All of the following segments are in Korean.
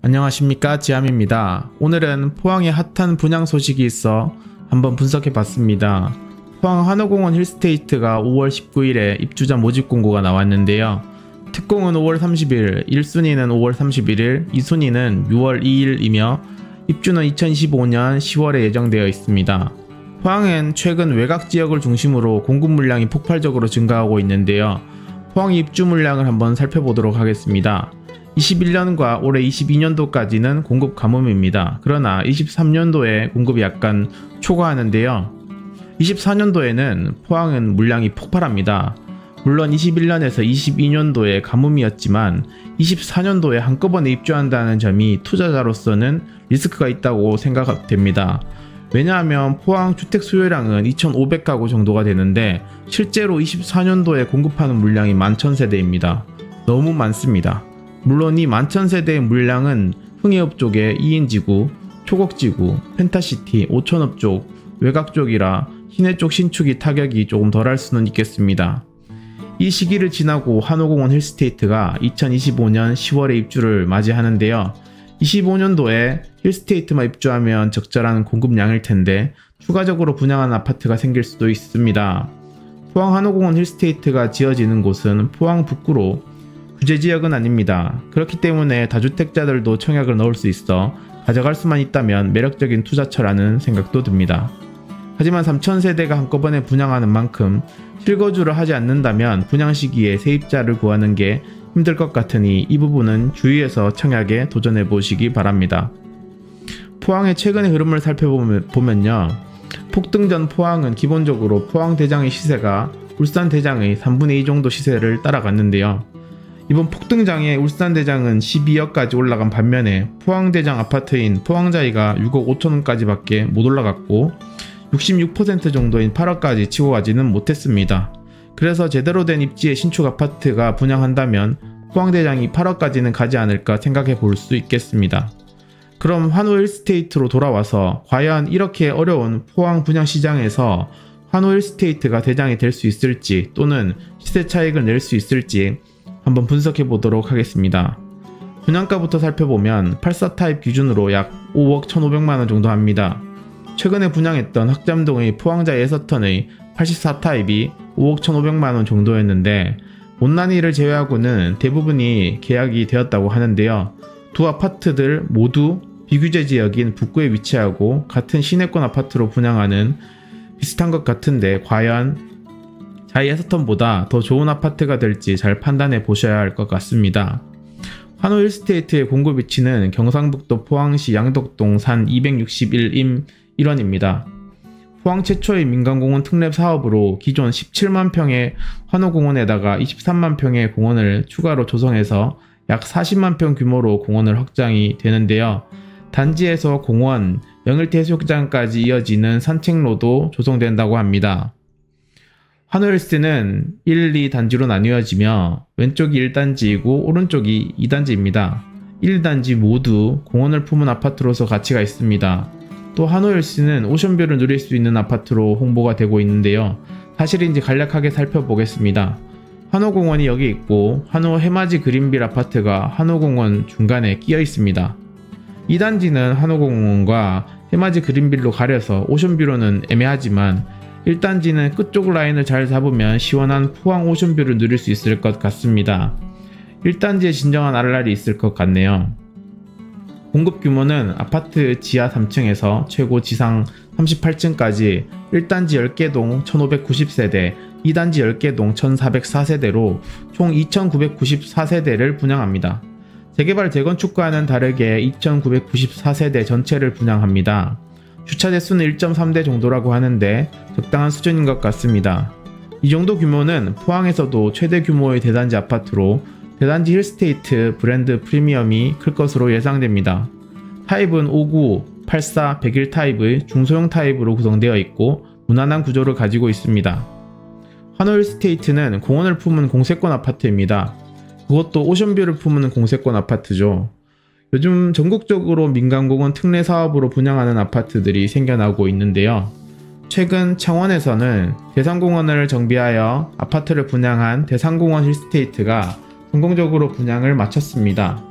안녕하십니까, 지암입니다. 오늘은 포항에 핫한 분양 소식이 있어 한번 분석해봤습니다. 포항 한호공원 힐스테이트가 5월 19일에 입주자 모집 공고가 나왔는데요. 특공은 5월 30일, 1순위는 5월 31일, 2순위는 6월 2일이며 입주는 2025년 10월에 예정되어 있습니다. 포항은 최근 외곽 지역을 중심으로 공급 물량이 폭발적으로 증가하고 있는데요. 포항 입주 물량을 한번 살펴보도록 하겠습니다. 21년과 올해 22년도까지는 공급 가뭄입니다. 그러나 23년도에 공급이 약간 초과하는데요. 24년도에는 포항은 물량이 폭발합니다. 물론 21년에서 22년도에 가뭄이었지만 24년도에 한꺼번에 입주한다는 점이 투자자로서는 리스크가 있다고 생각됩니다. 왜냐하면 포항 주택 수요량은 2,500가구 정도가 되는데 실제로 24년도에 공급하는 물량이 11,000세대입니다. 너무 많습니다. 물론 이 11,000세대의 물량은 흥해읍 쪽의 2인지구, 초곡지구, 펜타시티, 오천읍 쪽, 외곽 쪽이라 시내 쪽 신축이 타격이 조금 덜할 수는 있겠습니다. 이 시기를 지나고 한호공원 힐스테이트가 2025년 10월에 입주를 맞이하는데요. 25년도에 힐스테이트만 입주하면 적절한 공급량일 텐데 추가적으로 분양한 아파트가 생길 수도 있습니다. 포항 한호공원 힐스테이트가 지어지는 곳은 포항 북구로 규제지역은 아닙니다. 그렇기 때문에 다주택자들도 청약을 넣을 수 있어 가져갈 수만 있다면 매력적인 투자처라는 생각도 듭니다. 하지만 3,000세대가 한꺼번에 분양하는 만큼 실거주를 하지 않는다면 분양 시기에 세입자를 구하는 게 힘들 것 같으니 이 부분은 주의해서 청약에 도전해 보시기 바랍니다. 포항의 최근의 흐름을 살펴보면요. 폭등 전 포항은 기본적으로 포항대장의 시세가 울산대장의 3분의 2 정도 시세를 따라갔는데요. 이번 폭등장에 울산대장은 12억까지 올라간 반면에 포항대장 아파트인 포항자이가 6억 5천원까지 밖에 못 올라갔고 66% 정도인 8억까지 치고 가지는 못했습니다. 그래서 제대로 된 입지의 신축 아파트가 분양한다면 포항대장이 8억까지는 가지 않을까 생각해 볼 수 있겠습니다. 그럼 한호 힐스테이트로 돌아와서 과연 이렇게 어려운 포항 분양 시장에서 한호 힐스테이트가 대장이 될 수 있을지 또는 시세 차익을 낼 수 있을지 한번 분석해 보도록 하겠습니다. 분양가부터 살펴보면 84 타입 기준으로 약 5억 1,500만원 정도 합니다. 최근에 분양했던 흑잠동의 포항자 예서턴의 84 타입이 5억 1,500만원 정도였는데 못난이를 제외하고는 대부분이 계약이 되었다고 하는데요. 두 아파트들 모두 비규제 지역인 북구에 위치하고 같은 시내권 아파트로 분양하는 비슷한 것 같은데 과연 자이에서턴보다 더 좋은 아파트가 될지 잘 판단해 보셔야 할 것 같습니다. 한호 힐스테이트의 공급 위치는 경상북도 포항시 양덕동 산 261임 1원입니다. 포항 최초의 민간공원 특례 사업으로 기존 17만 평의 한호공원에다가 23만 평의 공원을 추가로 조성해서 약 40만 평 규모로 공원을 확장이 되는데요. 단지에서 공원, 영일태 해수욕장까지 이어지는 산책로도 조성된다고 합니다. 한호힐스는 1, 2단지로 나뉘어지며 왼쪽이 1단지이고 오른쪽이 2단지입니다. 1, 2단지 모두 공원을 품은 아파트로서 가치가 있습니다. 또 한호힐스는 오션뷰를 누릴 수 있는 아파트로 홍보가 되고 있는데요. 사실인지 간략하게 살펴보겠습니다. 한호공원이 여기 있고 한호 해맞이 그린빌 아파트가 한호공원 중간에 끼어 있습니다. 2단지는 한호공원과 해맞이 그린빌로 가려서 오션뷰로는 애매하지만 1단지는 끝쪽 라인을 잘 잡으면 시원한 포항 오션뷰를 누릴 수 있을 것 같습니다. 1단지에 진정한 RR이 있을 것 같네요. 공급 규모는 아파트 지하 3층에서 최고 지상 38층까지 1단지 10개 동 1590세대, 2단지 10개 동 1404세대로 총 2994세대를 분양합니다. 재개발 재건축과는 다르게 2994세대 전체를 분양합니다. 주차 대수는 1.3대 정도라고 하는데 적당한 수준인 것 같습니다. 이 정도 규모는 포항에서도 최대 규모의 대단지 아파트로 대단지 힐스테이트 브랜드 프리미엄이 클 것으로 예상됩니다. 타입은 59, 84, 101 타입의 중소형 타입으로 구성되어 있고 무난한 구조를 가지고 있습니다. 한호 힐스테이트는 공원을 품은 공세권 아파트입니다. 그것도 오션뷰를 품은 공세권 아파트죠. 요즘 전국적으로 민간공원 특례 사업으로 분양하는 아파트들이 생겨나고 있는데요. 최근 창원에서는 대산공원을 정비하여 아파트를 분양한 대산공원 힐스테이트가 성공적으로 분양을 마쳤습니다.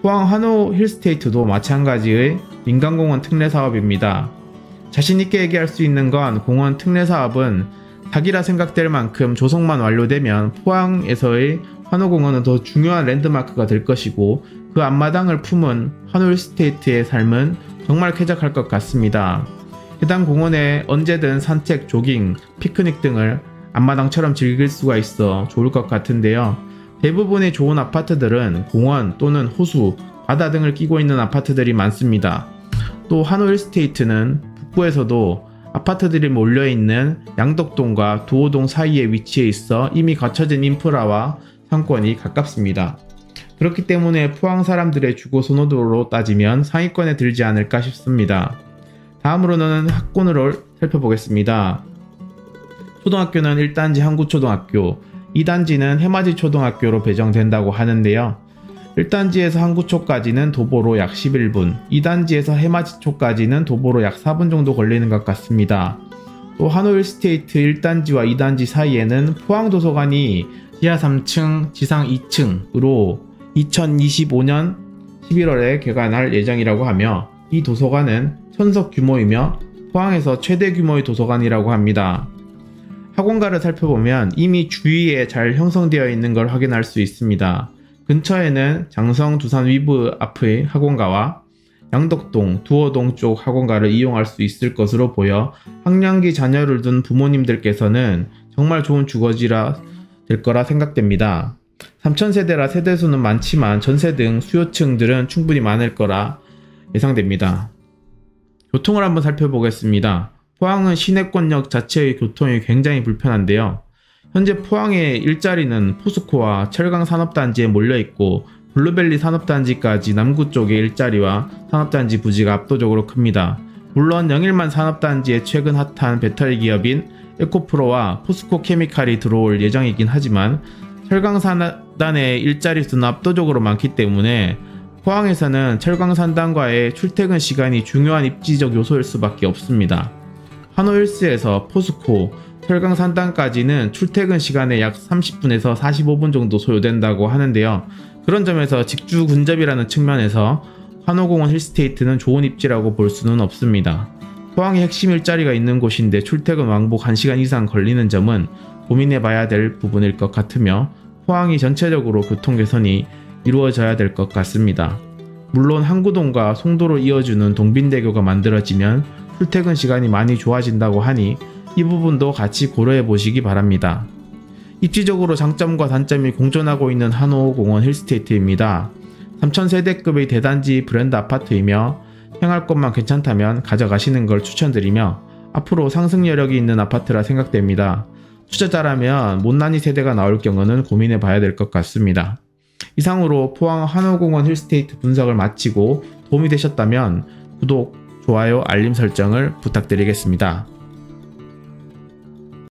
포항 한호 힐스테이트도 마찬가지의 민간공원 특례사업입니다. 자신있게 얘기할 수 있는 건 공원 특례사업은 사기라 생각될 만큼 조성만 완료되면 포항에서의 한호공원은 더 중요한 랜드마크가 될 것이고 그 앞마당을 품은 한호 힐스테이트의 삶은 정말 쾌적할 것 같습니다. 해당 공원에 언제든 산책, 조깅, 피크닉 등을 앞마당처럼 즐길 수가 있어 좋을 것 같은데요. 대부분의 좋은 아파트들은 공원 또는 호수, 바다 등을 끼고 있는 아파트들이 많습니다. 또 한호 힐스테이트는 북부에서도 아파트들이 몰려있는 양덕동과 두호동 사이에 위치해 있어 이미 갖춰진 인프라와 상권이 가깝습니다. 그렇기 때문에 포항 사람들의 주거 선호도로 따지면 상위권에 들지 않을까 싶습니다. 다음으로는 학군을 살펴보겠습니다. 초등학교는 1단지 항구초등학교, 2단지는 해맞이 초등학교로 배정된다고 하는데요. 1단지에서 항구초까지는 도보로 약 11분, 2단지에서 해맞이초까지는 도보로 약 4분 정도 걸리는 것 같습니다. 또 한호 힐스테이트 1단지와 2단지 사이에는 포항도서관이 지하 3층, 지상 2층으로 2025년 11월에 개관할 예정이라고 하며 이 도서관은 1000석 규모이며 포항에서 최대 규모의 도서관이라고 합니다. 학원가를 살펴보면 이미 주위에 잘 형성되어 있는 걸 확인할 수 있습니다. 근처에는 장성 두산 위브 앞의 학원가와 양덕동, 두호동 쪽 학원가를 이용할 수 있을 것으로 보여 학령기 자녀를 둔 부모님들께서는 정말 좋은 주거지라 될 거라 생각됩니다. 3000세대라 세대수는 많지만 전세 등 수요층들은 충분히 많을 거라 예상됩니다. 교통을 한번 살펴보겠습니다. 포항은 시내권역 자체의 교통이 굉장히 불편한데요. 현재 포항의 일자리는 포스코와 철강산업단지에 몰려있고 블루벨리 산업단지까지 남구 쪽의 일자리와 산업단지 부지가 압도적으로 큽니다. 물론 영일만 산업단지에 최근 핫한 배터리 기업인 에코프로와 포스코 케미칼이 들어올 예정이긴 하지만 철강산단의 일자리 수는 압도적으로 많기 때문에 포항에서는 철강산단과의 출퇴근 시간이 중요한 입지적 요소일 수밖에 없습니다. 한호힐스에서 포스코, 철강산단까지는 출퇴근 시간에 약 30분에서 45분 정도 소요된다고 하는데요. 그런 점에서 직주 근접이라는 측면에서 한호공원 힐스테이트는 좋은 입지라고 볼 수는 없습니다. 포항에 핵심 일자리가 있는 곳인데 출퇴근 왕복 1시간 이상 걸리는 점은 고민해봐야 될 부분일 것 같으며 포항이 전체적으로 교통 개선이 이루어져야 될 것 같습니다. 물론 항구동과 송도로 이어주는 동빈대교가 만들어지면 출퇴근 시간이 많이 좋아진다고 하니 이 부분도 같이 고려해 보시기 바랍니다. 입지적으로 장점과 단점이 공존하고 있는 한호공원 힐스테이트입니다. 3000세대급의 대단지 브랜드 아파트이며 생활권만 괜찮다면 가져가시는 걸 추천드리며 앞으로 상승 여력이 있는 아파트라 생각됩니다. 투자자라면 못난이 세대가 나올 경우는 고민해 봐야 될 것 같습니다. 이상으로 포항 한호공원 힐스테이트 분석을 마치고 도움이 되셨다면 구독, 좋아요, 알림 설정을 부탁드리겠습니다.